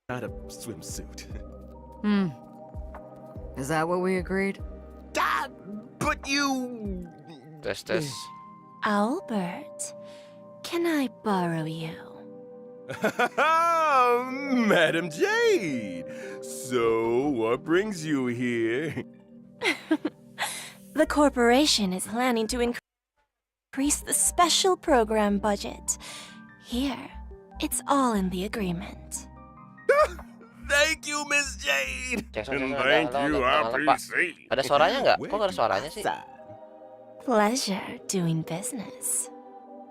not a swimsuit. Is that what we agreed? But you... Tes. Albert, can I borrow you? Madam Jade! So, what brings you here? The corporation is planning to increase the special program budget. Here, it's all in the agreement. Thank you, Miss Jade! Jackson, Thank you, RPC. Ada suaranya nggak? Kok nggak ada suaranya sih? Pleasure doing business.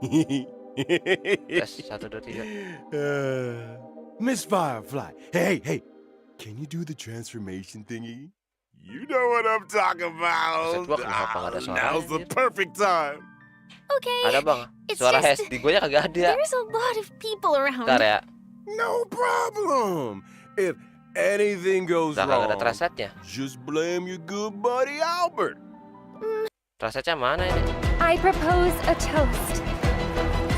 Tes 1, 2, 3. Miss Firefly, hey, can you do the transformation thingy? You know what I'm talking about. Now's the perfect time. Okay. Ada bang, It's suara just- Hesti gue kagak ada. There's a lot of people around. Bentar ya, No problem. If anything goes udah kagak ada wrong, translate-nya. just blame your good buddy Albert. Translate-nya mana ini? I propose a toast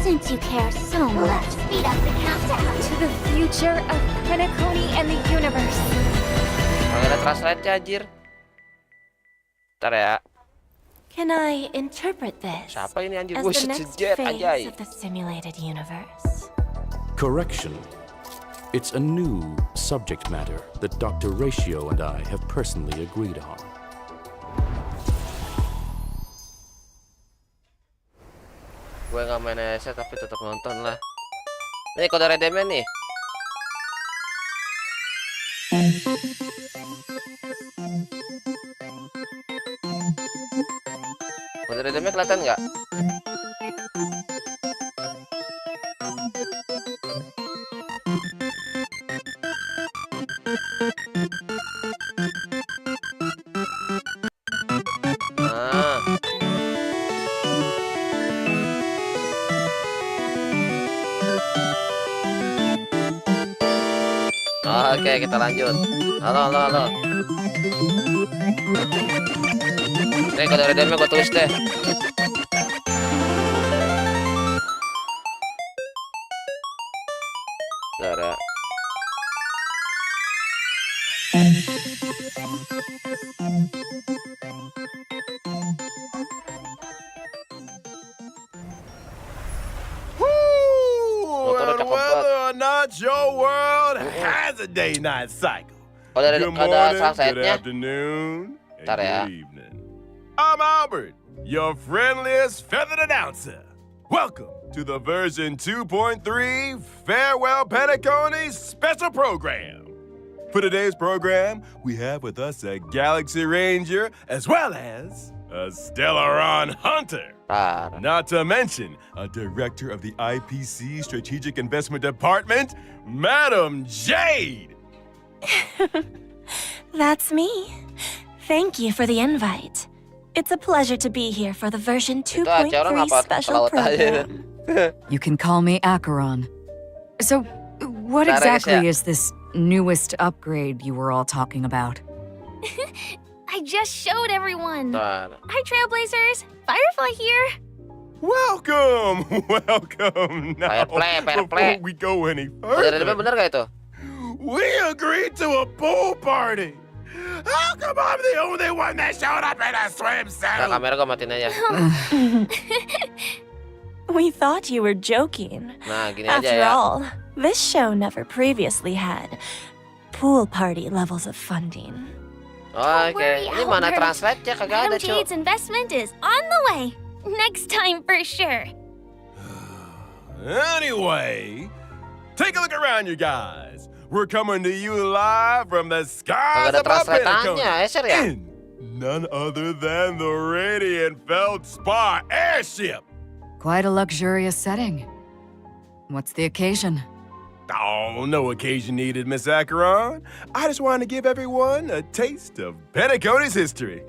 Since you care so much, speed up the countdown. to the future of Penacony and the universe. Kagak ada translate-nya anjir. Bentar ya. Can I interpret this Siapa ini anjir? as Gue the next sejet phase anjay. of the simulated universe? Correction. It's a new subject matter that Dr. Ratio and I have personally agreed on. Gue nggak main HSR tapi tetap nonton lah. Ini kode redemnya nih. Kode redemnya kelihatan nggak? Nah. Oke, kita lanjut. Halo. Nih, kode redemnya gue tulis deh. Bentar ya. And cakep whether or not your world has a day-night cycle. Kode Good kode morning, good translate-nya. afternoon, and Bentar ya. good evening. I'm Albert, your friendliest feathered announcer. Welcome to the version 2.3 Farewell Penacony special program. For today's program, we have with us a Galaxy Ranger as well as a Stellaron Hunter. Bentar. Not to mention a director of the IPC Strategic Investment Department, Madam Jade. That's me. Thank you for the invite. It's a pleasure to be here for the version Itu aja 2.3 orang apa special pelawat aja. program. You can call me Acheron. So, what Bentar ya, guys, exactly ya. is this newest upgrade you were all talking about? I just showed everyone. Bentar. Hi, Trailblazers. Firefly here. Welcome. Now, Fair play. before we go any Kode redemnya further, bener gak itu? we agreed to a pool party. How come I'm the only one that showed up in a Nah, swimsuit? kamera gue matiin aja. We thought you were joking. Nah, gini aja After ya. all, this show never previously had pool party levels of funding. Oke, worry, ini mana Albert. translate-nya? Kagak ada, Madam cuy. Jade's investment is on the way. Next time for sure. Anyway, take a look around, you guys. We're coming to you live from the skies Kagak ada above translate-annya, Penacony. HSR ya? In none other than the radiant Feldspar airship. Quite a luxurious setting. What's the occasion? Oh, no occasion needed, Miss Acheron. I just wanted to give everyone a taste of Penacony's history.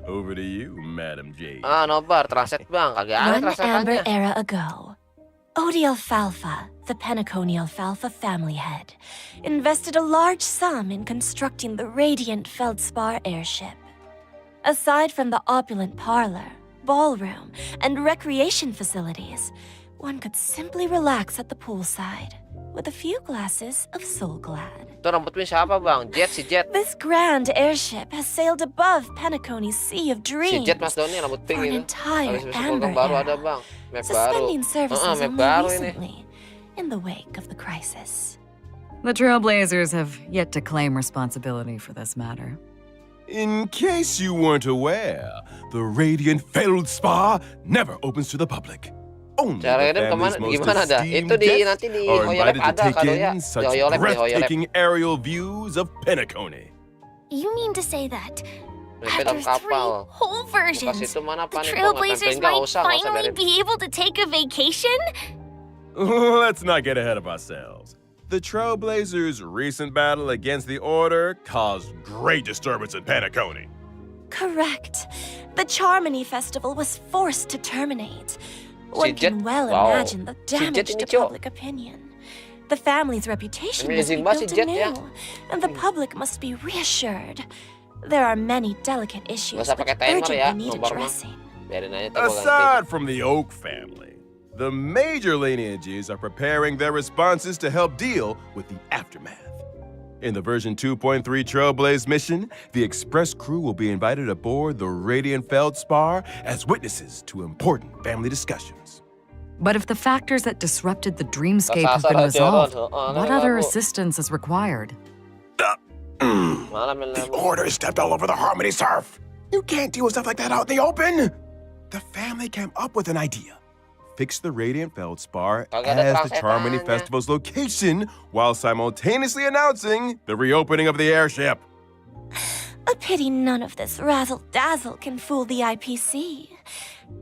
Over to you, Madam Jade. Ah, Nobar, translate bang. Kagak ada One amber translate-nya. era ago, Odie Alfalfa, the Penacony Alfalfa family head, invested a large sum in constructing the radiant Feldspar airship. Aside from the opulent parlor, ballroom, and recreation facilities, one could simply relax at the poolside with a few glasses of Soul Glad. Itu rambut Min siapa bang? Jet, si Jet. This grand airship has sailed above Penacony's sea of Si dreams Jet Mas Doni rambut pink for an itu. entire Habis amber program baru ada era, bang. Map baru. suspending services map only baru ini. recently in the wake of the crisis. The Trailblazers have yet to claim responsibility for this matter. In case you weren't aware, the Radiant Feldspar never opens to the public. Only Cara the Eden family's kemana? most Gimana dah? esteemed Itu di guests nanti di are Hoyolep invited to ada take kalau ya. in Di such Hoyolep, di Hoyolep. breathtaking aerial views of Penacony. You mean to say that Mepet after of 3 kapal. whole Pas versions, itu mana the panik Trailblazers nggak might usah finally biarin. be able to take a vacation? Let's not get ahead of ourselves. The Trailblazers' recent battle against the Order caused great disturbance in Penacony. Correct. The Charmony Festival was forced to terminate. One Jet- can well wow. imagine the Si Jet damage ini, to Cok. public opinion. The family's reputation must be Amazing banget si built Jet ya. anew, and the public must be reassured. There are many delicate issues usah which pakai timer urgently ya, need Nobar mah. addressing. Biarin aja tuh gua ganti. Aside from the Oak family, the major lineages are preparing their responses to help deal with the aftermath. In the version 2.3 Trailblaze mission, the Express crew will be invited aboard the Radiant Feldspar as witnesses to important family discussions. But if the factors that disrupted the dreamscape have Sasar been aja, resolved, Ron. what other assistance is required? Malam The Order stepped all over the Harmony surf. You can't deal with stuff like that out in the open. The family came up with an idea. Fix the Radiant Feldspar Kagak ada as the Charmony transetannya. Festival's location while simultaneously announcing the reopening of the airship. A pity none of this razzle-dazzle can fool the IPC.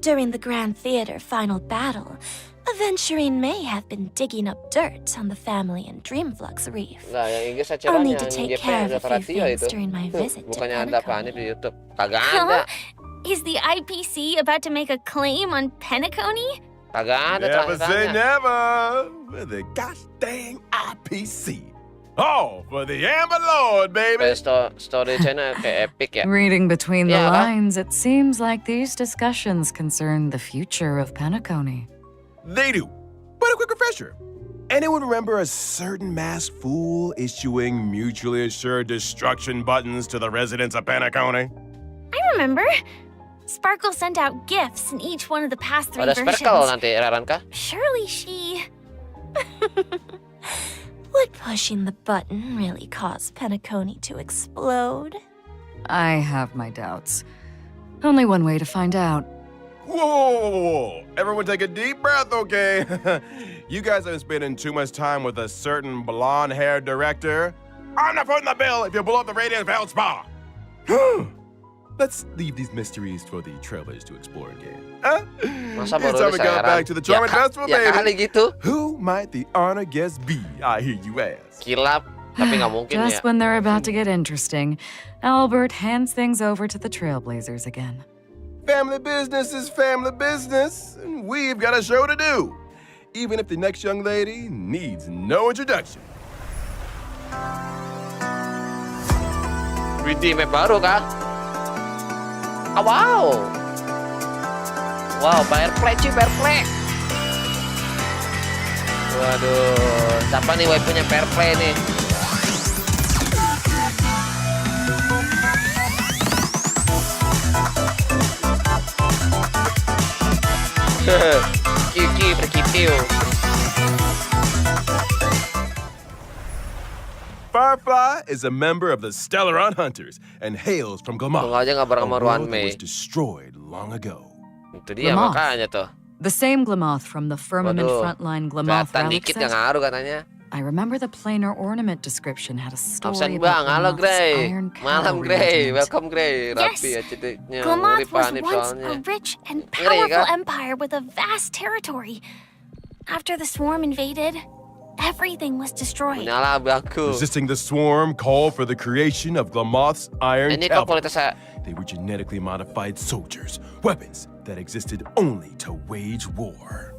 During the Grand Theater final battle, Aventurine may have been digging up dirt on the family and Dreamflux Reef. Nah, yang Inggris I'll acaranya need to yang take GP care of ada a few radio things itu. during my visit to Bukannya ada Penacony. panip di YouTube. Kagak ada. Is the IPC about to make a claim on Penacony? Kagak ada Never say transitannya. never with the gosh dang IPC. Oh, for the Amber Lord, baby. Story channel kayak epic ya. Reading between the Yeah, lines, it seems like these discussions concern the future of Penacony. They do. But a quick refresher. Anyone remember a certain masked fool issuing mutually assured destruction buttons to the residents of Penacony? I remember. Sparkle sent out gifts in each one of the past 3 Ada versions. sparkle nanti Raran kah? Surely she... Would pushing the button really cause Penacony to explode? I have my doubts. Only one way to find out. Whoa. Everyone take a deep breath, okay? You guys have been spending too much time with a certain blonde-haired director. I'm not footing the bill if you blow up the Radiant Feldspar. Let's leave these mysteries for the trailers to explore again. Huh? Masa It's baru time to get disairan? back to the Charming Festival, ya kali baby. gitu. Who might the honor guest be? I hear you ask. Kilap, tapi nggak mungkin ya. Just when they're about to get interesting, Albert hands things over to the Trailblazers again. Family business is family business, and we've got a show to do, even if the next young lady needs no introduction. Widih, map baru kah? Ah, wow. Wow, bayar play cuy, bayar play. Waduh, siapa nih waifunya fair play nih? Kiki berkitiu. Firefly is a member of the Stellaron Hunters and hails from Tunggu Glamour, aja nggak bareng a sama world Ruan that Mei. was destroyed long ago. Itu dia Lemah. makanya tuh. The same Glamoth from the Firmament Waduh, Frontline Glamoth kelihatan relic dikit set. yang ngaruh katanya. I remember the planar ornament description had a story Absen about bang, halo Glamoth's Grey. iron Malam cavalry Grey, regiment. welcome Grey. Rapi Yes. ya ceritanya. Ngeri Glamoth was panip once soalnya. a rich and Ngeri, powerful kah? empire with a vast territory. After the swarm invaded, everything was destroyed. Menyala abangku. Resisting the swarm called for the creation of Glamoth's iron Ini kok cavalry. kualitasnya They were genetically modified soldiers, weapons that existed only to wage war.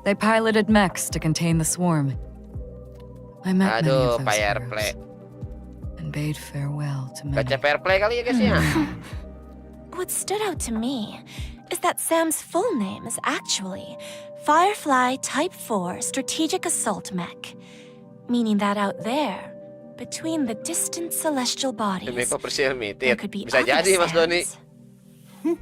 They piloted mechs to contain the swarm. I met many aduh, of those fair heroes play. and bade farewell to many. Baca fair play kali ya guys ya. What stood out to me is that Sam's full name is actually Firefly Type 4 Strategic Assault Mech, meaning that out there, between the distant celestial bodies, there could be Bisa other jadi, Mas Doni. Sams.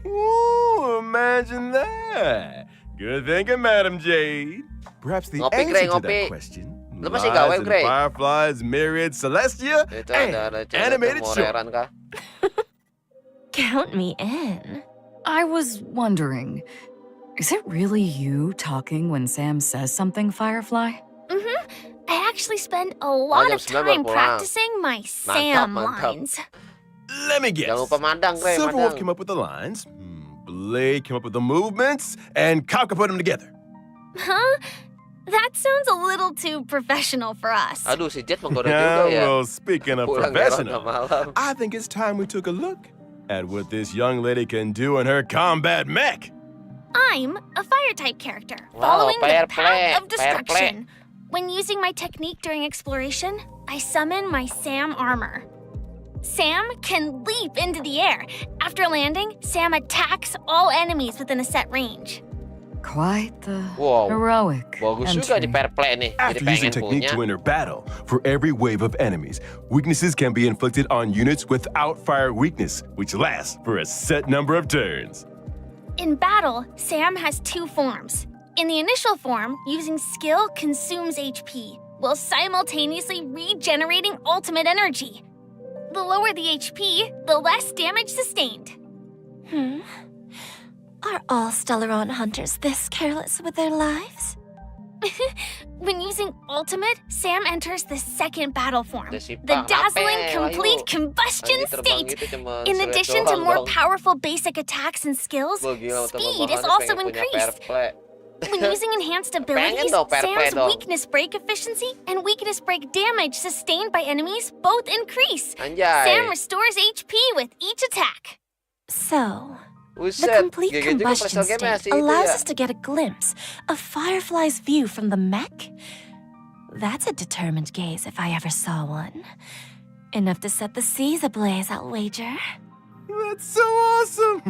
Ooh, imagine that. Good thinking, Madam Jade. Perhaps the Ngopi, answer Grey, to ngopi. that question Lu masih gawe, lies in Grey? Firefly's myriad celestia Itu and ada cewek animated short. temoreran kah? Count me in. I was wondering, is it really you talking when Sam says something, Firefly? I actually spend a lot jam of 9 baru time pulang. practicing my Sam mantap. lines. Let me guess. Jangan lupa madang, Grey, Silverwolf madang. came up with the lines, Blade came up with the movements, and Kafka put them together. Huh? That sounds a little too professional for us. Aduh, si Jet menggoda juga ya. Well, speaking of Pulang ya, professional, malam. I think it's time we took a look at what this young lady can do in her combat mech. I'm a fire type character, Wow, following fair the path of play, fair destruction. When using my technique during exploration, I summon my Sam armor. Sam can leap into the air. After landing, Sam attacks all enemies within a set range. Quite the Wow. heroic Bagus juga di entry. fair play nih. Jadi After using pengen technique punya. to enter battle, for every wave of enemies, weaknesses can be inflicted on units without fire weakness, which lasts for a set number of turns. In battle, Sam has two forms. In the initial form, using skill consumes HP, while simultaneously regenerating ultimate energy. The lower the HP, the less damage sustained. Are all Stellaron hunters this careless with their lives? When using ultimate, Sam enters the second battle form, Ada si the Pang, dazzling apa, complete ayo. combustion Lagi terbang state. gitu cuma In sulit addition to doang more dong. powerful basic attacks and skills, Gua gila, speed teman-teman is also pengen punya fair increased. play. When using enhanced abilities, dong, fair play Sam's dong. weakness break efficiency and weakness break damage sustained by enemies both increase. Anjay. Sam restores HP with each attack. So, the Buset, complete GG juga combustion personal game state masih itu allows ya. us to get a glimpse of Firefly's view from the mech? That's a determined gaze if I ever saw one. Enough to set the seas ablaze, I'll wager. That's so awesome!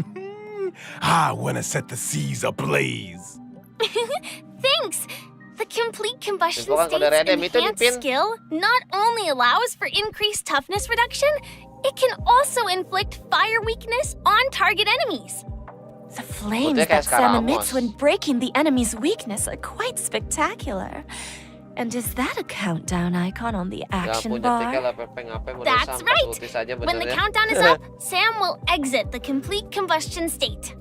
I want to set the seas ablaze. Thanks! The complete combustion Bukan kode state's redem itu enhanced dipin. skill not only allows for increased toughness reduction, it can also inflict fire weakness on target enemies. The flames Udah kayak that Sam Skaramos. emits when breaking the enemy's weakness are quite spectacular. And is that a countdown icon on the Ya action ampun, nyetiknya bar? lah pepeng mode That's sampah right. ulti saja When the bener ya. countdown is up, Sam will exit the complete combustion state.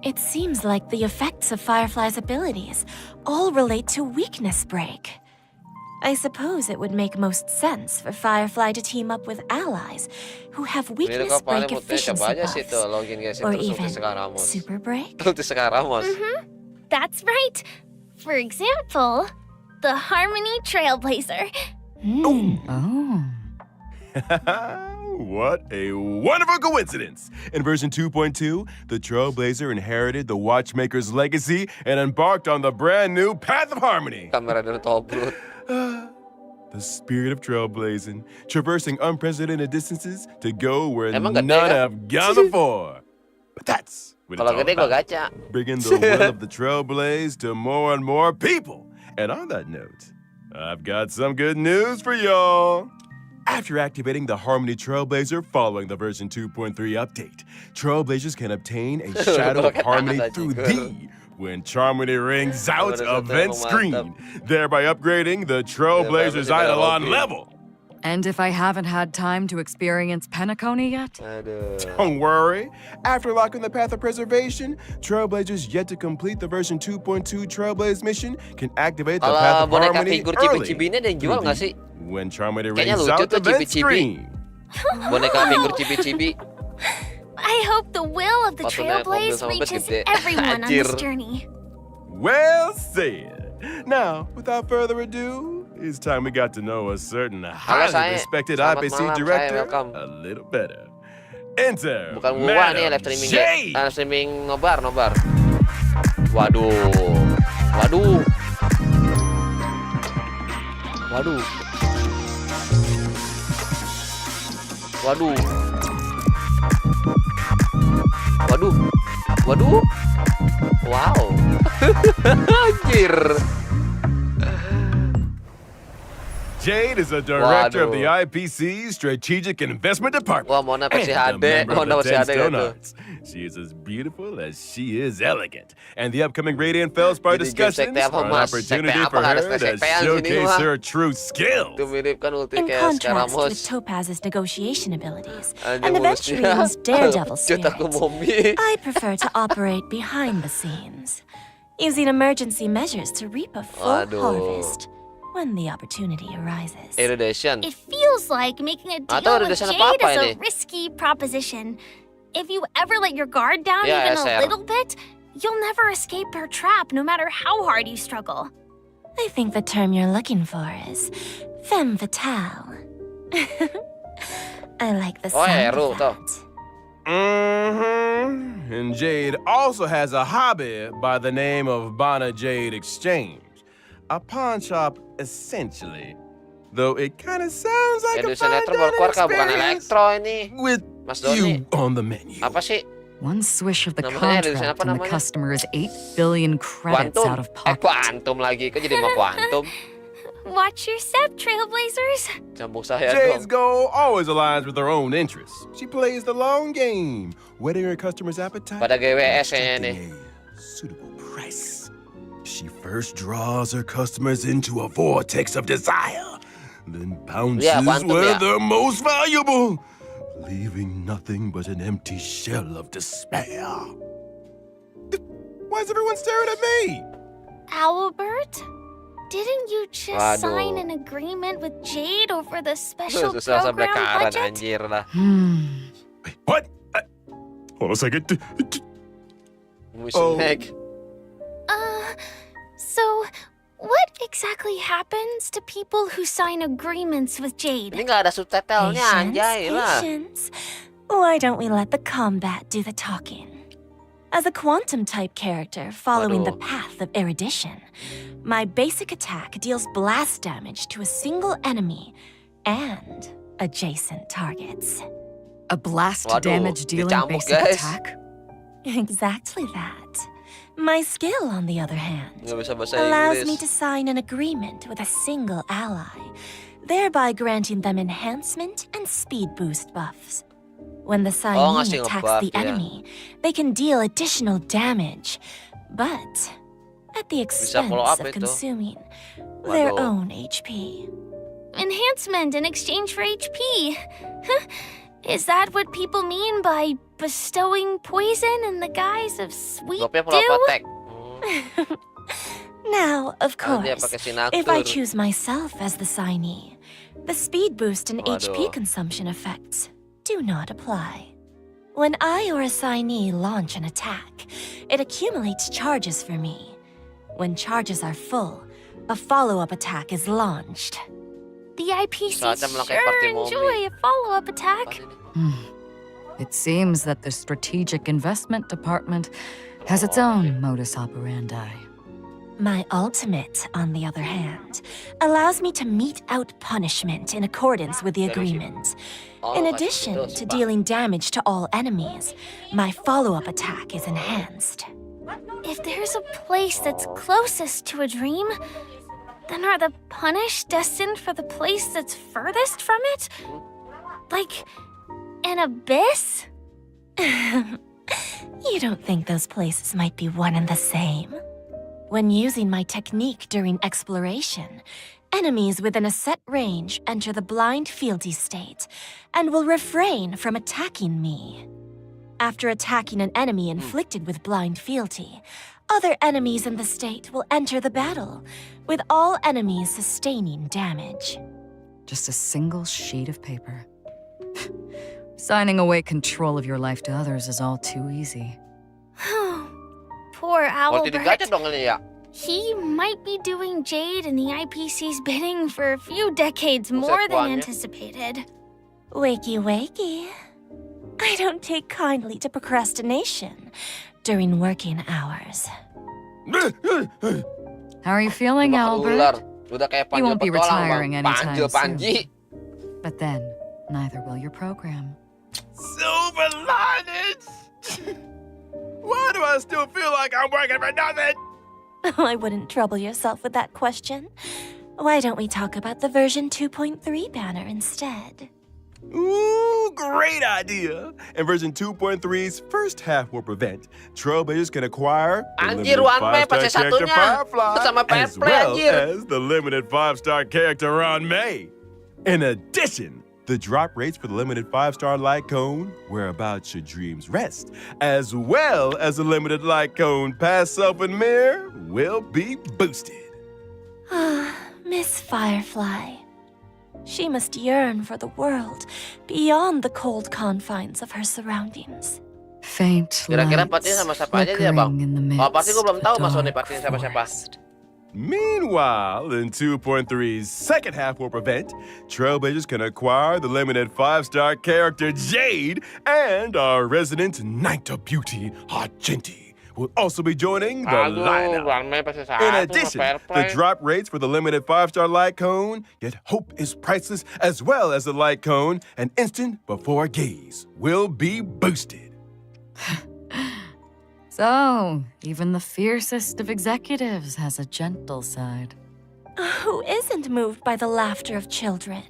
It seems like the effects of Firefly's abilities all relate to weakness break. I suppose it would make most sense for Firefly to team up with allies who have Ini weakness kok paling break multinya efficiency coba aja sih tuh buffs. login guys Or terus ulti even Sekaramos. super break. Ulti Sekaramos. That's right. For example, the Harmony Trailblazer. Oh. What a wonderful coincidence! In version 2.2, the Trailblazer inherited the Watchmaker's legacy and embarked on the brand new Path of Harmony. Kamera dari tobrut. The spirit of trailblazing, traversing unprecedented distances to go where Emang none gede kan? have gone before. But that's what it's Kalau all gede gua about. gacha. Bringing the will of the trailblaze to more and more people. And on that note, I've got some good news for y'all. After activating the Harmony Trailblazer following the version 2.3 update, Trailblazers can obtain a shadow of harmony through the When Charmony rings out event screen, thereby upgrading the Trailblazer's Eidolon level. And if I haven't had time to experience Penacony yet? Aduh. Don't worry. After locking the Path of Preservation, Trailblazers yet to complete the version 2.2 Trailblaze mission can activate the Path Kalau of boneka Harmony figur early. cibi-cibi ini ada yang jual nggak sih? When Charmony Kayaknya rings lucu out tuh event cibi-cibi. screen. Boneka figur cibi-cibi. I hope the will of the Waktu naik mobil Trailblaze sama bus reaches gede. everyone on this Anjir. journey. Well said. Now, without further ado, it's time we got to know a certain highly saya. respected Selamat IPC malam, director saya welcome. a little better. Enter Bukan gua nih Madam live streaming Jade. live streaming nobar. Waduh. Waduh. Waduh. Waduh. Waduh. Waduh. Wow. Anjir. Jade is a director of the Waduh. IPC's Strategic Investment Department. Wah, Mona pasti and a ada. member of Mona the pasti 10 ada Stone gitu. Arts. She is as beautiful as she is elegant. And the upcoming Radiant Feldspar Jadi discussions sekte apa, are an Mas? opportunity Sekte apa? for Nggak ada her to sekte-sektean sini, showcase mah. her true skills. Itu mirip kan ulti In kayak contrast with Scaramos. Topaz's negotiation abilities Anjir, and mulusnya. Aventure's daredevil Cut aku spirit, momi. I prefer to operate behind the scenes, using emergency measures to reap a full Waduh. harvest when the opportunity arises. Iridescent. It feels like making a Atau deal ada with desain Jade apa-apa is a ini? risky proposition. If you ever let your guard down Ya, even a HSR. little bit, you'll never escape her trap no matter how hard you struggle. I think the term you're looking for is femme fatale. I like the Oh, sound Eru, of toh. that. Mm-hmm. And Jade also has a hobby by the name of Bana Jade Exchange. A pawn shop, essentially. Though it kind of sounds like a Edu fine sinetron baru dining keluar kah? Bukan experience elektro ini. with Mas Doni. you on the menu. Apa sih? One swish of the Namanya desain apa contract and the namanya? customer is 8 billion credits Quantum. out of pocket. Quantum lagi. Kok jadi mau quantum? Watch your step, Trailblazers. Sambung saya Jade's dong. goal always aligns with her own interests. She plays the long game, whetting her customers' appetite Pada GWS and kayaknya nih. extracting a suitable price. She first draws her customers into a vortex of desire, then bounces quantum where ya. they're most valuable, leaving nothing but an empty shell of despair. Why is everyone staring at me? Albert? Didn't you just Waduh. sign an agreement with Jade over the special Susah sampai program karan budget? anjir lah. Wait, what? Hold on a second. Musuh Oh. hack. So what exactly happens to people who sign agreements with Jade? Ini nggak ada subtitlenya anjay lah. Patience. Why don't we let the combat do the talking? As a quantum-type character following the Waduh. path of erudition, my basic attack deals blast damage to a single enemy and adjacent targets. A blast Waduh, damage dealing dicambuk, basic guys. attack? Exactly that. My skill, on the other hand, Nggak bisa bahasa allows me Inggris. to sign an agreement with a single ally, thereby granting them enhancement and speed boost buffs. When the ngasih Signee attacks ngebuff, the ya. enemy, they can deal additional damage, but at the expense follow up of itu. consuming their Waduh. own HP. Enhancement in exchange for HP. Huh. Is that what people mean by bestowing poison in the guise of sweet Dropnya dew? pola attack. Now, of Oh, dia course, pakai sinatur. if I choose myself as the signee, the speed boost and HP Waduh. consumption effects do not apply. When I or a signee launch an attack, it accumulates charges for me. When charges are full, a follow-up attack is launched. The IPCs Saatnya melangkai sure party momi. enjoy a follow-up attack. It seems that the Strategic Investment Department has its own modus operandi. My ultimate, on the other hand, allows me to mete out punishment in accordance with the agreement. Oh, In kasih addition itu, to Pak. dealing damage to all enemies, my follow-up attack is enhanced. If there's a place that's closest to a dream, then are the punished destined for the place that's furthest from it? Like an abyss? You don't think those places might be one and the same? When using my technique during exploration, enemies within a set range enter the blind fealty state and will refrain from attacking me. After attacking an enemy inflicted with blind fealty, other enemies in the state will enter the battle, with all enemies sustaining damage. Just a single sheet of paper. Signing away control of your life to others is all too easy. Poor Oh, tidak gacha Albert. dong ini ya. He might be doing Jade and the IPC's bidding for a few decades Buset, more than Juannya. anticipated. Wakey, wakey. I don't take kindly to procrastination during working hours. How are you feeling, Udah keluar. Albert? Udah kayak You panjul won't be petualang, retiring Bang. anytime Panjul soon. panji. But then, neither will your program. Silver linings! Why do I still feel like I'm working for nothing? I wouldn't trouble yourself with that question. Why don't we talk about the version 2.3 banner instead? Ooh, great idea! In version 2.3's first half warp event, trailblazers can acquire the Anjir, limited One May 5-star pakai character satunya. Firefly, Bersama Fair as Play, well anjir. as the limited 5-star character Ron May. In addition, the drop rates for the limited 5-star light cone, Whereabouts Your Dreams Rest, as well as the limited light cone Past Self and Mirror, will be boosted. Miss Firefly. She must yearn for the world beyond the cold confines of her surroundings. Faint Kira-kira lights partinya sama siapa aja dia, Bang? flickering in the Oh, pasti gue midst belum of tahu a Mas Sony dark partinya sama siapa. forest. Meanwhile, in 2.3's second half warp event, trailblazers can acquire the limited 5-star character Jade, and our resident Night Beauty, Argenti, will also be joining the lineup. One May pasti satu. In addition, the drop rates for the limited 5-star light cone, Yet Hope is Priceless, as well as the light cone, and Instant Before Gaze, will be boosted. So, even the fiercest of executives has a gentle side. Who isn't moved by the laughter of children?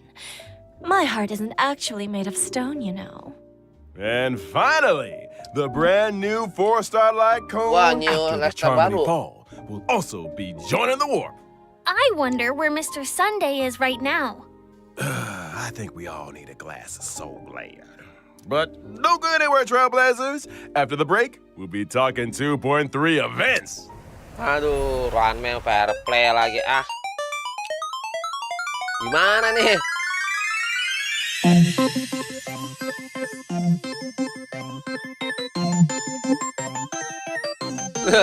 My heart isn't actually made of stone, you know. And finally, the brand new 4-star light cone Wah, new after the Lester Charming baru. Fall will also be joining the warp. I wonder where Mr. Sunday is right now. I think we all need a glass of Soul Glad. But don't go anywhere, Trailblazers. After the break, we'll be talking 2.3 events. Aduh, One May Fair Play lagi ah. Gimana nih?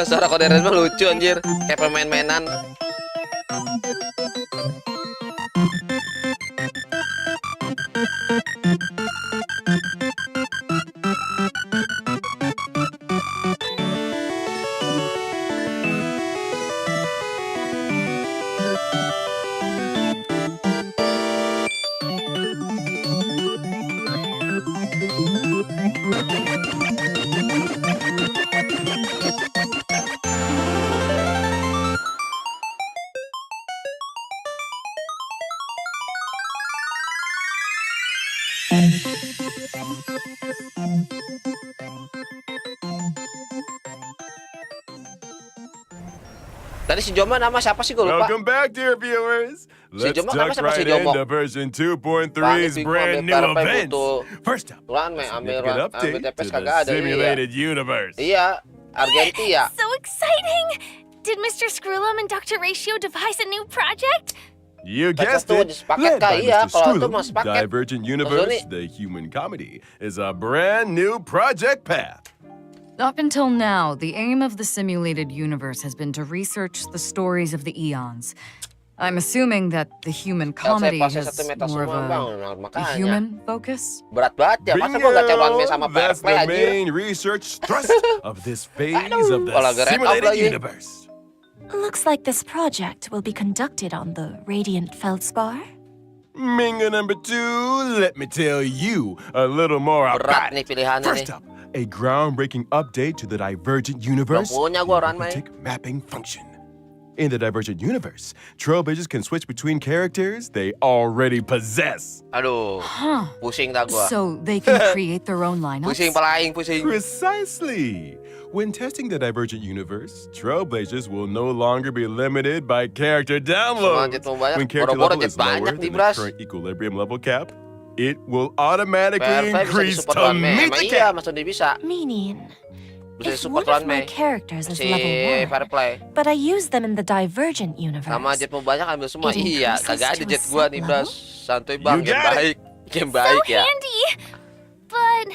Suara koderen mah lucu anjir, kayak pemain-mainan. Tadi si Joma nama siapa sih gue lupa. Welcome back, dear viewers. Let's Jomo duck kenapa sama si right Jomo? into version 2.3's Bang, brand new ambil TRP events. butuh First up, One May ambil significant ambil update TPS to kagak the ada. simulated universe. Iya, Argentina. So exciting! Did Mr. Screwlum and Dr. Ratio devise a new project? You Baca guessed tuh, it. sepaket Led by kah? Iya, Mr. kalau itu Screwlum, mah sepaket. Divergent Mas Universe, Doni. the human comedy, is a brand new project path. Up until now, the aim of the simulated universe has been to research the stories of the eons. I'm assuming that the human comedy pas has satu meter more of semua, Bang. a Makanya. human focus. Berat banget ya, masa gue gacha One May sama Bingo! Fair That's Play the anjir. main research thrust of this phase of the Kalau gerak up simulated lagi. universe. Looks like this project will be conducted on the Radiant Feldspar. Minga number 2, let me tell you a little more Berat about nih it. pilihannya First nih. up, a groundbreaking update to the Divergent Universe Belum punya gua, Ran, May. arithmetic mapping function. In the Divergent Universe, trailblazers can switch between characters they already possess. Aduh, Huh. pusing dah gua. So they can create their own lineups? Pusing palaing, pusing. Precisely. When testing the Divergent Universe, trailblazers will no longer be limited by character downloads. Semangat mau banyak, When character boro-boro level jet is lower banyak than nih, the Bras. current equilibrium level cap, it will automatically Fair Play bisa increase disupport to One May. meet Emang the iya, cap. Mas Doni bisa. Meaning, Bisa if disupport one One of my May. characters is Si level Fair 1, Play. but I use them in the Divergent universe, Sama jet mau banyak ambil semua. It Iya, increases kagak ada to a jet gua nih, set Bras. Santuy Bang, You game got it. baik. Game baik So ya. handy! But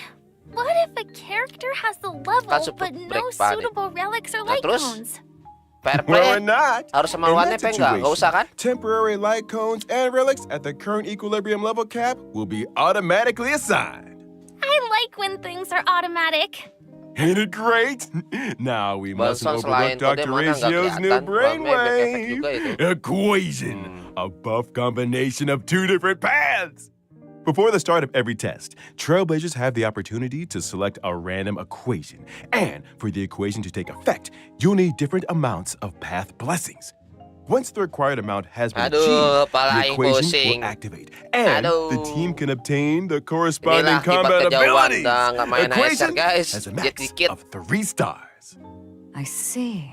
what if a character has the level Kan but no break panik. suitable relics or Nah, light terus? cones? Fair Well, Play we're not. harus sama In One that May enggak? Enggak usah kan? Temporary light cones and relics at the current equilibrium level cap will be automatically assigned. I like when things are automatic. Ain't it great? Now we mustn't Bansos selain overlook kode Dr. mana nggak Ratio's new kelihatan. One May efek brainwave juga itu. equation, a buff combination of two different paths. Before the start of every test, Trailblazers have the opportunity to select a random equation. And for the equation to take effect, you'll need different amounts of path blessings. Once the required amount has been achieved, the palaing equation pusing. will activate. And the team can obtain the corresponding Inilah akibat combat kejauhan abilities. dah nggak main HSR, Equation guys. has a Jet max dikit. of 3 stars. I see.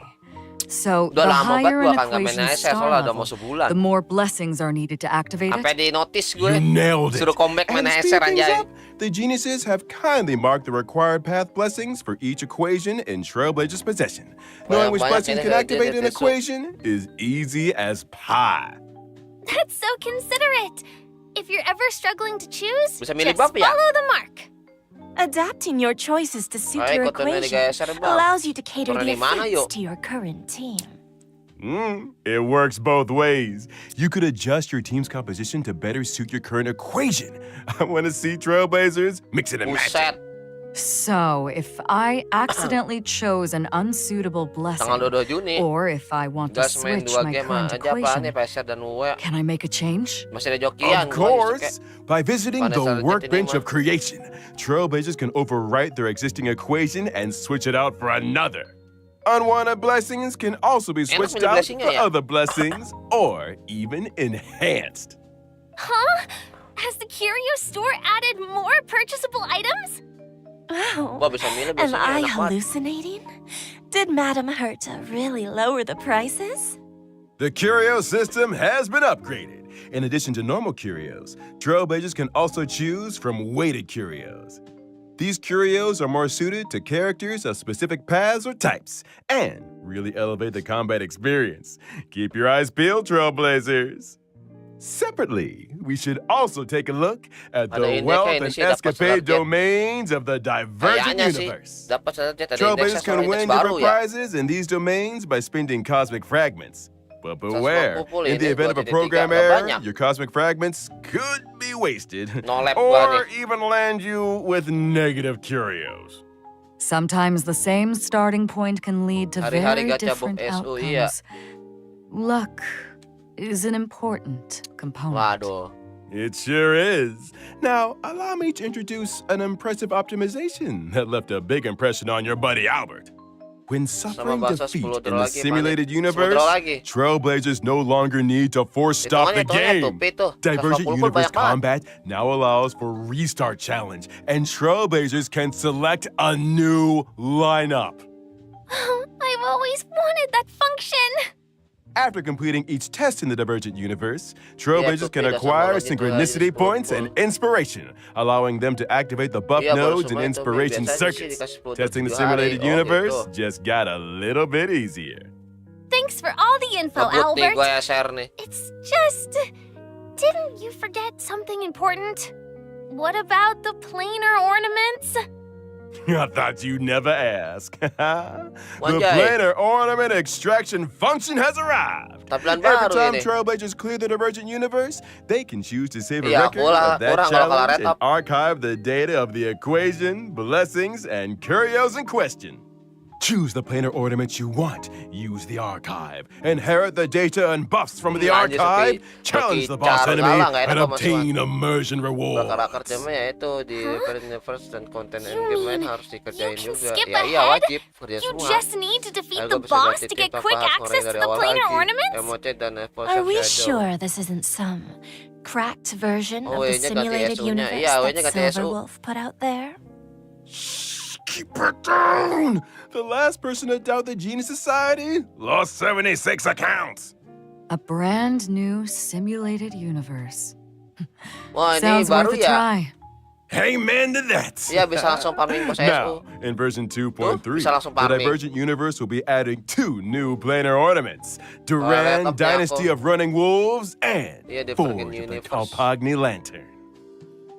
So, Udah the lama banget higher gua an kan nggak main equation's HSR, star soalnya udah level, mau sebulan. the more blessings are needed to activate Sampai it. di notice gue. You nailed it. Suruh comeback main And to HSR speed things anjay. up, the geniuses have kindly marked the required path blessings for each equation in Trailblazer's possession. Knowing which blessings Banyak-banyak can ini activate an jadi equation is easy as pie. That's so considerate. If you're ever struggling to choose, Bisa milih just bab ya? follow the mark. Adapting your choices to suit Ayo, your ikutan dari equation HSR, Bang. allows you to cater Turun the di mana, effects yuk? to your current team. It works both ways. You could adjust your team's composition to better suit your current equation. I want to see Trailblazers mix it and match Buset. it. So, if I accidentally chose an unsuitable blessing, Tanggal 22 Juni. or if I want to Gas main switch 2 my game current aja apaan nih equation, PSR dan UE. can I make a change? Masih ada jokian. Of course, by visiting Mana the salah workbench titik of creation, Trailblazers can overwrite their existing equation and switch it out for another. Unwanted blessings can also be switched milih out blessingnya for ya? other blessings or even enhanced. Huh? Has the curio store added more purchasable items? Oh, Wah, bisa milih am biasanya I enak banget. hallucinating? Did Madame Herta really lower the prices? The curio system has been upgraded. In addition to normal curios, Trailblazers can also choose from weighted curios. These curios are more suited to characters of specific paths or types and really elevate the combat experience. Keep your eyes peeled, Trailblazers. Separately, we should also take a look at Ada the indeknya wealth ini and sih, dapat escapade serat jet. domains of the divergent Kayaknya sih universe. dapat saja ada indeksnya Trailblazers sama can indeks win baru different ya. prizes in these domains by spending cosmic fragments. But beware, 150 in the ini event of a buat jadi program 3, nggak error, banyak. your cosmic fragments could be wasted No lab gua or even land you with negative curios. Sometimes the same starting point can lead to Hari-hari very gacha different book SU, iya. outcomes. Luck is an important component. Waduh. It sure is. Now, allow me to introduce an impressive optimization that left a big impression on your buddy Albert. When suffering bahasa defeat 10 in draw the lagi, simulated Panik. 10 universe, draw lagi. Trailblazers no longer need to force stop the Hitungannya tuh, game. P tuh. Divergent 140 Universe banyak banget. Combat now allows for Restart Challenge, and Trailblazers can select a new lineup. I've always wanted that function. After completing each test in the Divergent Universe, Trailblazers can Iya, acquire beda sama synchronicity lanjut points and inspiration, allowing them to activate the buff Iya, baru nodes and semua itu, inspiration biasanya sih circuits. dikasih 10 Testing the 7 hari. simulated Oh, universe gitu. just got a little bit easier. Thanks for all the info, Ngebut nih Albert. gue HSR nih. It's just... Didn't you forget something important? What about the planar ornaments? I thought you'd never ask. The Wanjay. planar ornament extraction function has arrived. Tampilan Every baru time ini. Trailblazers clear the Divergent Universe, they can choose to save a Iya, record kurang- of that kurang kalau challenge and retop. archive the data of the equation, blessings, and curios in question. Choose the planar ornament you want, use the archive, inherit the data and buffs from the Anjir, archive, sepi- challenge sepi the boss cara enemy, galang, nggak enak and sama obtain immersion rewards. Bakar-bakar jamnya ya itu di Current Universe dan konten You endgame lain mean harus dikerjain you can juga. skip Ya iya ahead? wajib kerja You semua. just need to defeat Ayo, the gua bisa boss ganti to tim get apa, quick harus access mulai to dari the awal planar lagi. ornaments? Emote dan Are we Shadow. sure this isn't some cracked version Oh, of the W-nya ganti simulated SU-nya. universe Iya, that W-nya ganti SU. Silverwolf put out there? Keep it down! The last person to doubt the Genius Society lost 76 accounts. A brand new simulated universe. Wah ini Sounds baru worth a ya. try. Amen to that. Iya bisa langsung farming bos SU. Now, in version 2.3, bisa langsung the farming. Divergent Universe will be adding 2 new planar ornaments, Duran laptopnya Dynasty aku. of Running Wolves and Iya, Divergent Forge of the Universe. Kalpagni Lantern.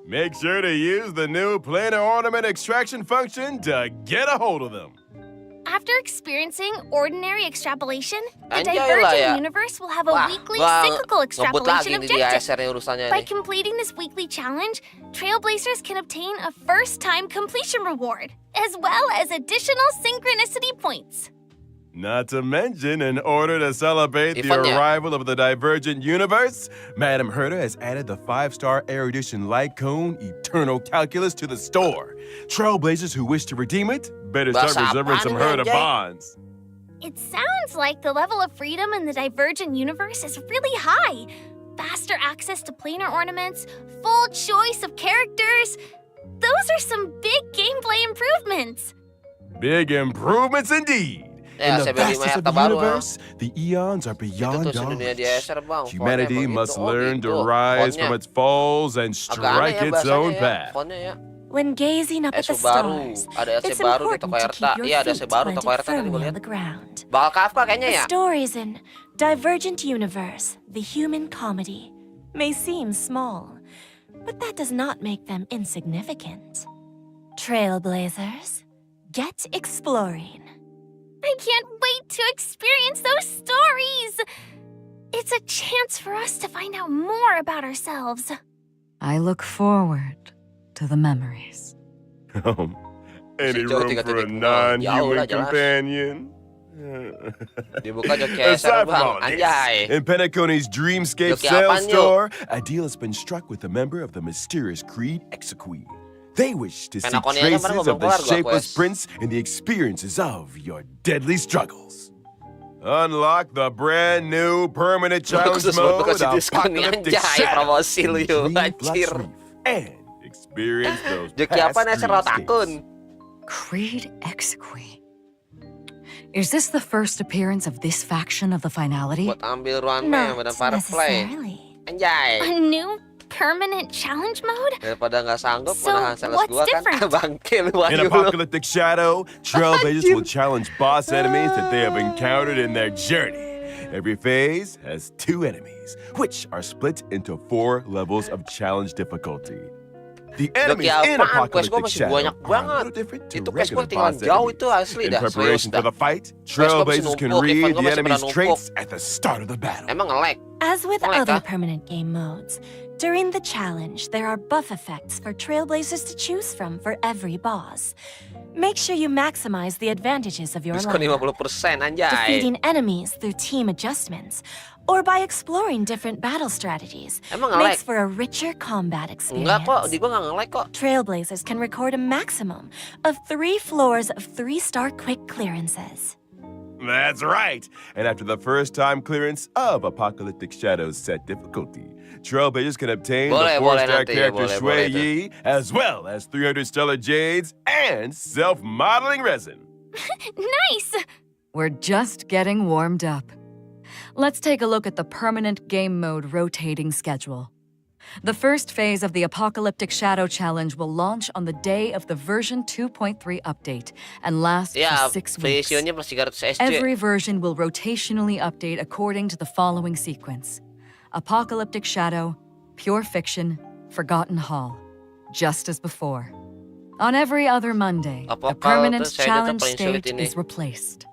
Make sure to use the new planar ornament extraction function to get a hold of them. After experiencing ordinary extrapolation, the Anjay lah Divergent ya. Universe will have a Wah, weekly gua cyclical ngebut lagi extrapolation nih di objective. HSR nih urusannya By nih. completing this weekly challenge, Trailblazers can obtain a first-time completion reward, as well as additional synchronicity points. Not to mention, in order to celebrate the Eventnya. arrival of the divergent universe, Madam Herta has added the 5-star erudition light cone Eternal Calculus to the store. Trailblazers who wish to redeem it better start Bahasa reserving some apaan Herta ini, Anjay? bonds. It sounds like the level of freedom in the divergent universe is really high. Faster access to planar ornaments, full choice of characters. Those are some big gameplay improvements. Big improvements indeed. Ya, In the saya beli vastness of Mayaka the baru, universe, the eons are Itu beyond tuh sedunia di knowledge. HSR, Bang. Humanity Fontnya emang must gitu. Oh, learn to gitu. rise Fontnya. from its falls and Agak aneh strike ya its bahasanya own ya. path. Fontnya ya. When gazing up at the SU baru. stars, Ada SC it's baru di important toko to Herta. keep your Iya, ada SC feet baru toko planted Herta tadi gue firmly on lihat. the ground. Bakal Kafka kayaknya The ya. stories in Divergent Universe, the human comedy, may seem small, but that does not make them insignificant. Trailblazers, get exploring. I can't wait to experience those stories. It's a chance for us to find out more about ourselves. I look forward to the memories. Any Jauh room for a 3.0. Jauh non-human lah, jelas. companion? Dibuka joki HSR, Aside from Bang. all this, Anjay. in Penacony's Dreamscape Joki sale apaan, yuk? store, Adil has been struck with a member of the mysterious Creed Exequeen. They wish to see Penacony aja traces mana of the belum keluar gua, shapeless Quest. prince in the experiences of your deadly struggles. Unlock the brand new permanent challenge Khusus buat mode, kasih diskon nih, Apocalyptic anjay, Shadow, promosi lu in yuk, Dream Flux anjir. Reef, and experience those Joki past apa nih serot dreamscapes. akun? Creed Exequeen. Is this the first appearance of this faction of the finality? Buat ambil ruannya Not dan para play. necessarily. Anjay. A new permanent challenge mode? Daripada nggak sanggup, So, menahan sales what's gua kan. different? Bangkil In Wahyu. Apocalyptic Shadow, Trailblazers will challenge boss enemies that they have encountered in their journey. Every phase has 2 enemies, which are split into 4 levels of challenge difficulty. The enemies in apaan? Quest gua Apocalyptic masih Shadow banyak are a banget. little different to Itu quest regular gua tinggal boss jauh enemies. itu asli In dah. preparation Serius for dah. the fight, Quest gua masih Trailblazers can numpuk, read event gua the masih enemy's pada traits at the start of the battle. Emang nge-lag. As with Like other that. permanent game modes, during the challenge, there are buff effects for Trailblazers to choose from for every boss. Make sure you maximize the advantages of your Diskon lineup, 50%, anjay. defeating enemies through team adjustments, or by exploring different battle strategies. Emang nge-lag? Makes for a richer combat Enggak kok, experience. di gua nggak nge-lag kok. Trailblazers can record a maximum of 3 floors of 3-star quick clearances. That's right. And after the first time clearance of Apocalyptic Shadow's set difficulty, Trailblazers can obtain Boleh, the boleh 4-star nanti ya, character boleh Shui itu. Yi, as well as 300 stellar jades and self-modeling resin. Nice! We're just getting warmed up. Let's take a look at the permanent game mode rotating schedule. The first phase of the Apocalyptic Shadow Challenge will launch on the day of the version 2.3 update and last Ya, for 6 weeks. visionnya plus 300 SC. Every version will rotationally update according to the following sequence: Apocalyptic Shadow, Pure Fiction, Forgotten Hall, just as before. On every other Monday, the Apakah permanent saya challenge tetap paling sulit stage ini? is replaced.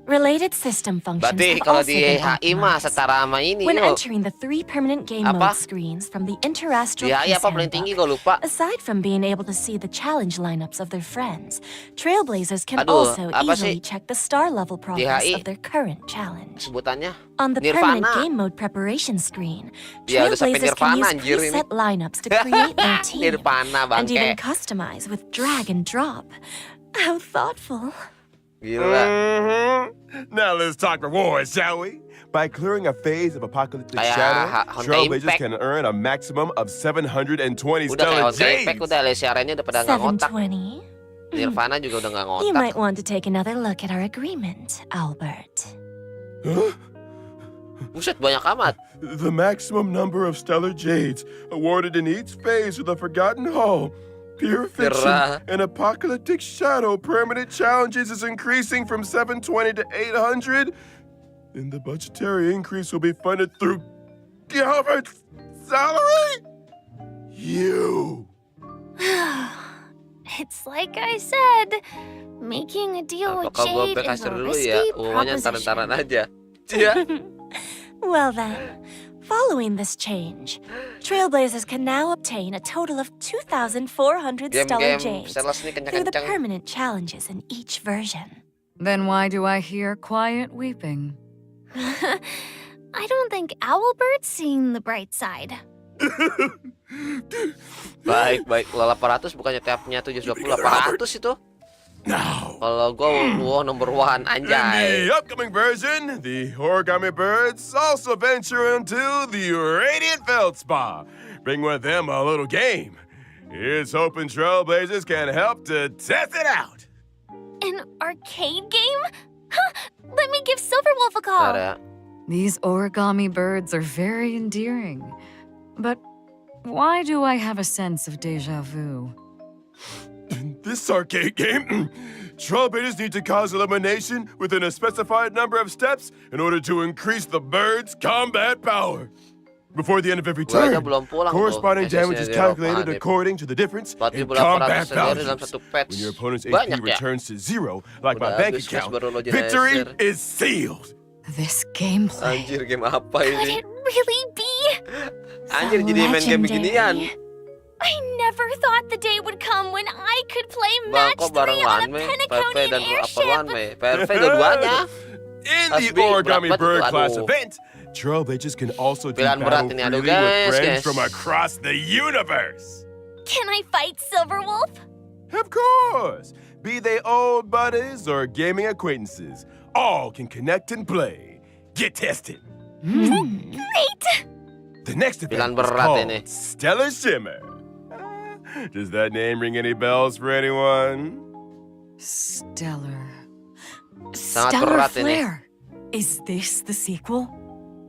Related system functions Berarti have kalau also di been HI mah optimized. setara sama ini When yuk. entering the 3 permanent game Apa? mode screens from the Interastral Di HI Peace apa paling tinggi Handbook, gua lupa. aside from being able to see the challenge lineups of their friends, Trailblazers can Aduh, also apa easily sih? check the star level progress HI? of their current challenge. Sebutannya On the permanent Nirvana. game mode preparation screen, Ya, udah sampai Trailblazers can Nirvana, use anjir, ini. preset lineups to create their team Nirvana, and even bangke. customize with drag and drop. How thoughtful. Gila. Now let's talk rewards, shall we? By clearing a phase of Apocalyptic Kayak Shadow, Honkai Trailblazers Impact. can earn a maximum of 720 Udah kayak stellar Honkai Impact jades. udah LSR-nya udah pada nggak ngotak. 720. Nirvana juga udah nggak You ngotak. might want to take another look at our agreement, Albert. Buset banyak amat. The maximum number of stellar jades awarded in each phase of the Forgotten Hall, Pure Fiction, Gerah. and Apocalyptic Shadow permanent challenges is increasing from 720 to 800. And the budgetary increase will be funded through Gilbert's salary? You. It's like I said, making a deal with Apakah gua Jade is kasih a dulu ya? risky Umumnya ntaran-ntaran proposition. aja. Iya. Well then, following this change, Trailblazers can now obtain a total of 2,400 stellar Game-game jades sales nih through the kencang-kencang. permanent challenges in each version. Then why do I hear quiet weeping? I don't think Owlbird's seeing the bright side. Baik. Kalau 800 bukannya tab-nya 720, 800 itu. Now, Kalau gua number 1 in anjay. the upcoming version, the origami birds also venture into the Radiant Feldspar, bring with them a little game. Here's hoping Trailblazers can help to test it out. An arcade game? Huh, let me give Silverwolf a call. Bentar ya. These origami birds are very endearing. But why do I have a sense of déjà vu? This arcade game, Trailblazers need to cause elimination within a specified number of steps in order to increase the bird's combat power. Before the end of every Gua aja turn, belum pulang corresponding tuh. damage is SSD calculated Hanif. according to the difference in 4.800 combat sendiri dalam values. satu patch. When your opponent's Banyak HP ya? returns to 0, like my Udah bank habis, guys, account, baru lo jadi victory HSR. is sealed. This gameplay. Anjir, game apa Could ini? it really be? Anjir, jadi main game beginian. I never thought the day would come when I could play Bang, match kok bareng 3 on a Wanme, PRV Penaconian dan Upper airship. Wanme. PRV dua-duanya. In the Asbi, origami berat bird banget itu, class aduh. event, Trailblazers can also do Pilihan berat battle ini, aduh, freely with guys, friends guys. from across the universe. Can I fight Silverwolf? Of course! Be they old buddies or gaming acquaintances, all can connect and play. Get tested. Great! The next Pilihan event is berat called ini. Stellar Shimmer. Does that name ring any bells for anyone? Stellar. Sangat Stellar berat ini. Flare. Is this the sequel?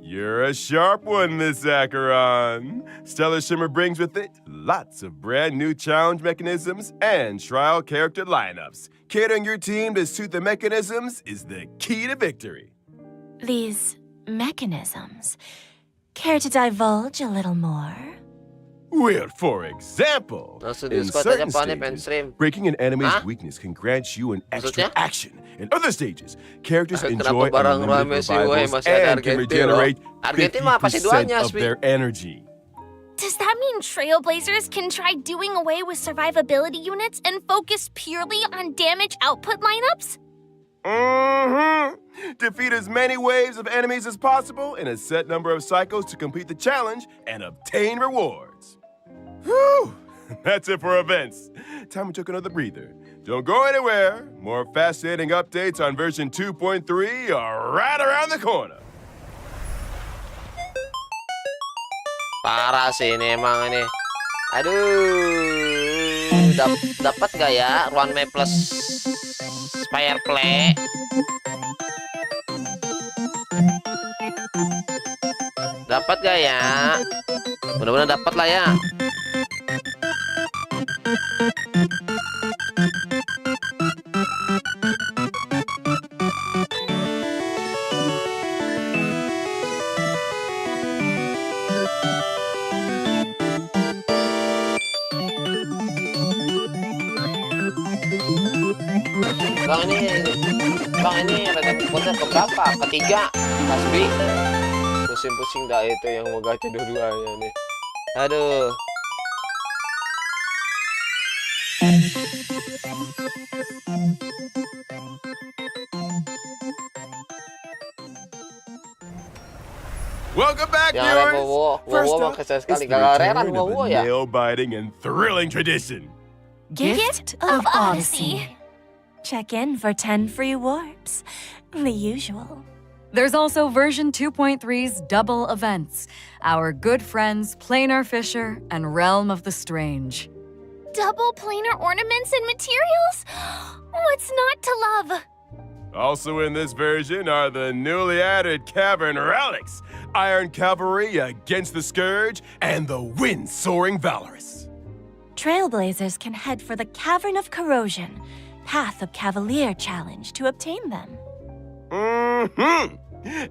You're a sharp one, Miss Acheron. Stellar Shimmer brings with it lots of brand new challenge mechanisms and trial character lineups. Catering your team to suit the mechanisms is the key to victory. These mechanisms. Care to divulge a little more? Well, for example, Langsung in di-Discord aja certain Pak, nih, pengen stages, stream. breaking an enemy's Hah? weakness can grant you an extra Maksudnya? action. In other stages, characters Kenapa enjoy barang rame unlimited sih, woy, revivals masih ada and can Argentina, regenerate loh. Argentina mah pasti 50% duanya, of Spi. their energy. Does that mean Trailblazers can try doing away with survivability units and focus purely on damage output lineups? Defeat as many waves of enemies as possible in a set number of cycles to complete the challenge and obtain rewards. Whew! That's it for events. Time we took another breather. Don't go anywhere. More fascinating updates on version 2.3 are right around the corner. Parah sih ini emang ini. Aduh, dapat gak ya One May plus Fire Play? Dapat gak ya? Mudah-mudahan dapat lah ya. Bang ini reda konten keberapa? Ketiga, Asbi. Pusing-pusing dah itu yang mau gacha dua-duanya nih. Aduh. Welcome back, Yang viewers. Wowo First mah up, kesel it's sekali. the Gak reran return of Wowo the ya. nail-biting and thrilling tradition. Gift of Odyssey. Check in for 10 free warps. The usual. There's also version 2.3's double events. Our good friends Planar Fisher and Realm of the Strange. Double planar ornaments and materials? What's not to love? Also in this version are the newly added Cavern Relics, Iron Cavalry against the Scourge, and the Wind-Soaring Valorous. Trailblazers can head for the Cavern of Corrosion, Path of Cavalier challenge to obtain them.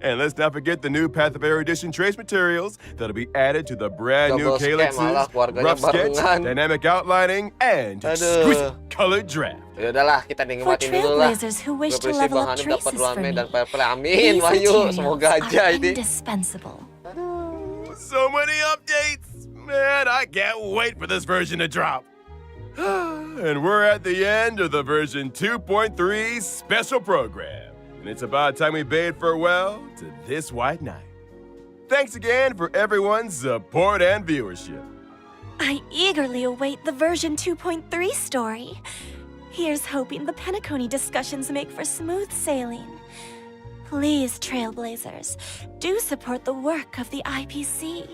And let's not forget the new Path of Air Edition trace materials that'll be added to the brand new Double scam malah, calyxes, keluarganya rough sketch, barengan. dynamic outlining, and Aduh. exquisite colored draft. Ya udahlah, kita For nikmatin dulu lah. Trailblazers who wish to Gue level Bang up Hanif dapat traces One for May me, dan Purple. Amin, these Wahyu. materials Semoga aja are ini. indispensable. So many updates! Man, I can't wait for this version to drop. And we're at the end of the version 2.3 special program. And it's about time we bade farewell to this white knight. Thanks again for everyone's support and viewership. I eagerly await the version 2.3 story. Here's hoping the Penacony discussions make for smooth sailing. Please, Trailblazers, do support the work of the IPC.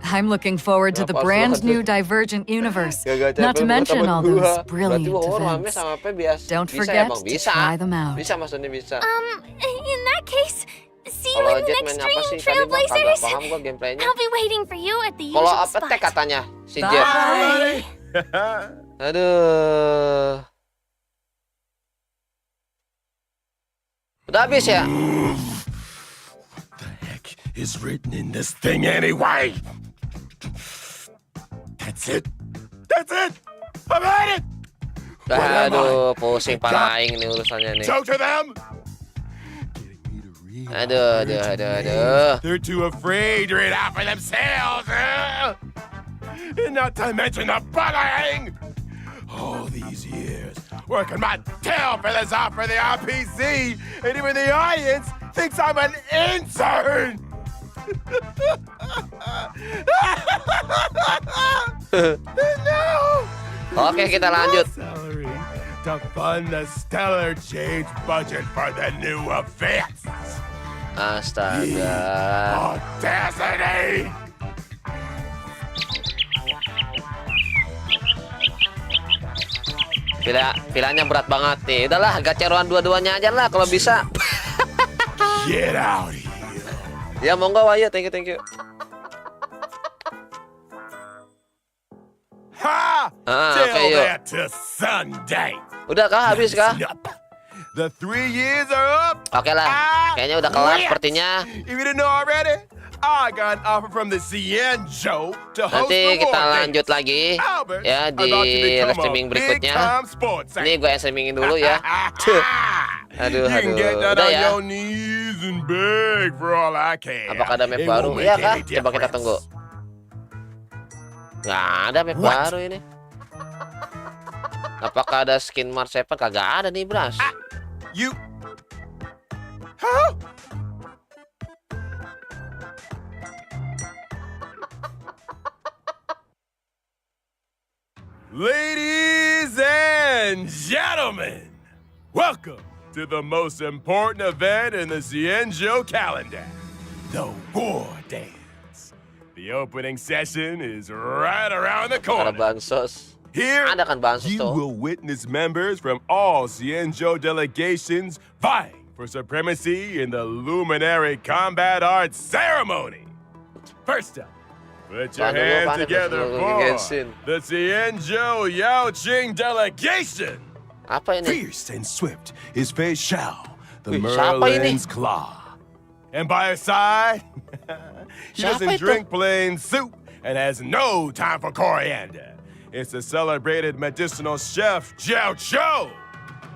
I'm looking forward to the brand new Divergent universe, not to mention all those brilliant events. Don't forget to try them out. Bisa maksudnya bisa. In that case, see you Kalau in the Jet next main apa sih stream, tadi mah kagak Trailblazers. paham gua gameplaynya. I'll be waiting for you at the Kalau usual apa teh spot. katanya si Jet. Bye! Aduh. Udah habis ya? What the heck is written in this thing anyway? That's it. That's it. I've had it. Aduh, pusing pala aing nih urusannya nih. Show to them. Getting me to read. Aduh. They're too afraid to read out for themselves. And not to mention the bullying. All these years working my tail feathers off for the RPC, and even the audience thinks I'm an intern. No. Oke, kita lanjut. Salary to fund the stellar change budget for the new events. Astaga. Audacity. Pilihannya berat banget nih. Udahlah, gaceroan dua-duanya aja lah kalau bisa. Get out here. Ya monggo ayo, thank you. Ha! oke, Tell yuk. that to Sunday. Udah kah, habis kah? The 3 years are up. Oke lah, kayaknya udah kelar sepertinya. If you didn't know already, I got an offer from the CN Show to host Nanti the kita war lanjut games. lagi Albert, ya di about to become live streaming a berikutnya. big-time sports Ini gue yang streamingin dulu ya. Aduh. You can get that Udah on ya. your knees and beg for all I care. Apakah ada map It baru? won't Iya make kah? any Coba kita difference. tunggu. Nggak ada map What? baru ini. Apakah ada skin Mars 7? Kagak ada nih, Bras. You. Huh? Ladies and gentlemen, welcome to the most important event in the Cienjo calendar, the War Dance. The opening session is right around the Ada corner. bansos. Here, Ada kan bansos you tuh. will witness members from all Cienjo delegations vying for supremacy in the Luminary Combat Arts Ceremony. First up, put your Paano mo, hands paano together gusto mo for gigensin? the Cienjo Yaoqing delegation. Apa ini? Fierce and swift is Fei Xiao, the Wih, siapa ini? Merlin's Claw. And by his side, he Siapa doesn't itu? drink plain soup and has no time for coriander. It's the celebrated medicinal chef, Jiao Cho.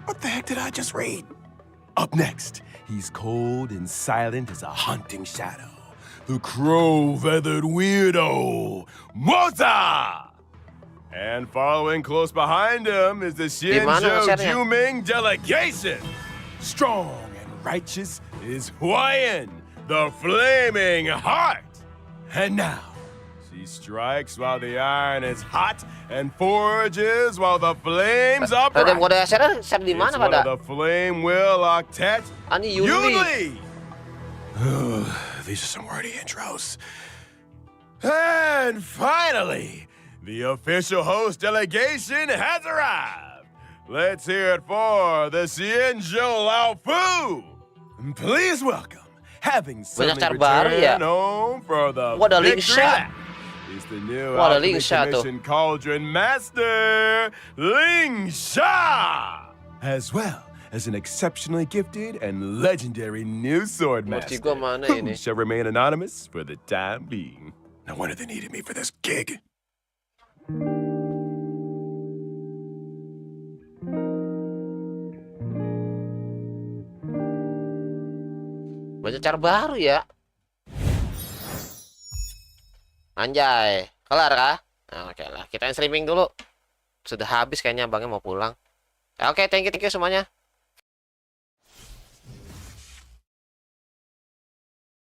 What the heck did I just read? Up next, he's cold and silent as a haunting shadow. The crow-feathered weirdo, Mota! And following close behind him is the mana Xianzhou masyarnya? Juming delegation. Strong and righteous is Huayan, the Flaming Heart. And now, she strikes while the iron is hot and forages while the flames are Ada bright. mode HSR di It's mana one pada? of the Flame Will Octet. Ani Yuli. These are some wordy intros. And finally, the official host delegation has arrived. Let's hear it for the Xianzhou Lao Fu. Please welcome, having suddenly cara baru ya? returned home for the What a link victory shot. lap. Is the new What a Alchemy link shot tuh. Commission Cauldron Master, Ling Sha, as well as an exceptionally gifted and legendary new sword Mochi master gua mana who ini? shall remain anonymous for the time being. No wonder they needed me for this gig. Banyak cara baru ya. Anjay, kelar kah? Nah, oke lah, kita yang streaming dulu. sudah habis kayaknya abangnya mau pulang. Oke, thank you semuanya.